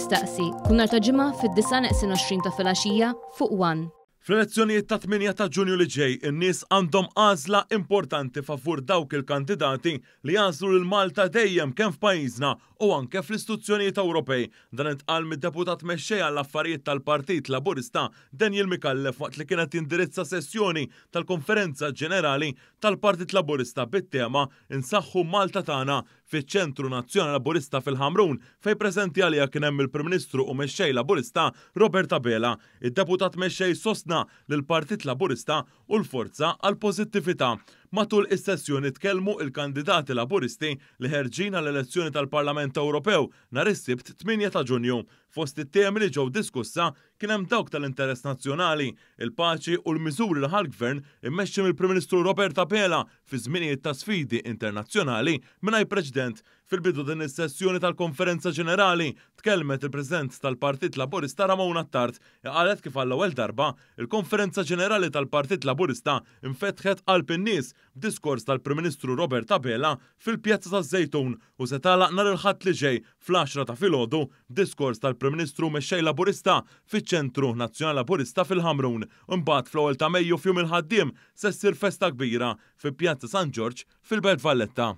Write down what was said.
jistaqsi kull nhar ta' ġimgħa fid-9:20 ta' filgħaxija fuq One. Fl-elezzjonijiet ta' 8 ta' Ġunju li ġej, in-nies għandhom għażla importanti favur dawk il-kandidati li jażlu lil Malta dejjem kemm f'pajjiżna u anke fl-istituzzjonijiet Ewropej. Dan intqal mid-deputat mexxej għall-affarijiet tal-Partit Laburista Daniel Mikallef waqt li kienet indirizza sessjoni tal-Konferenza Ġenerali tal-Partit Laburista bit-tema Insaħħu Malta tagħna fiċ-Ċentru Nazzjonali Laburista fil-Ħamrun fejn preżenti għaliha kien hemm il-Prim-Ministru u mexxej Laburista Robert Abela. Id-deputat mexxej sostna lill-Partit Laburista u l-forza għal pożittività. Matul is-sessjoni tkellmu il-kandidati Laburisti li ħerġin għall-elezzjoni tal-Parlament Ewropew nhar is-Sibt 8 ta' Ġunju. Fost it-temi li ġew diskussa kien hemm dawk tal-interess nazzjonali, il-paċi u l-miżuri li ħall-Gvern immexxi mill-Prim-Ministru Robert Abela fi żminijiet ta' sfidi internazzjonali mingħajr preċedent. Fil-bidu din is-sessjoni tal-Konferenza Ġenerali tkellmet il-President tal-Partit Laburista Ramona Attard qalet kif għall-ewwel darba il-Konferenza Ġenerali tal-Partit Laburista infetħet qalb in-nies b'diskors tal-Prim-Ministru Robert Abela fil-Pjazza taż-Żejtun u se tagħlaq nhar il-Ħadd li ġej fl-10 ta' filgħodu b'diskors tal-Prim-Ministru mexxej Laburista fiċ-Ċentru Nazzjonali Laburista fil-Ħamrun. Imbagħad fl-ewwel ta' Mejju f'jum il-ħaddiem se ssir festa kbira fi Pjazza San Ġorġ fil-Belt Valletta.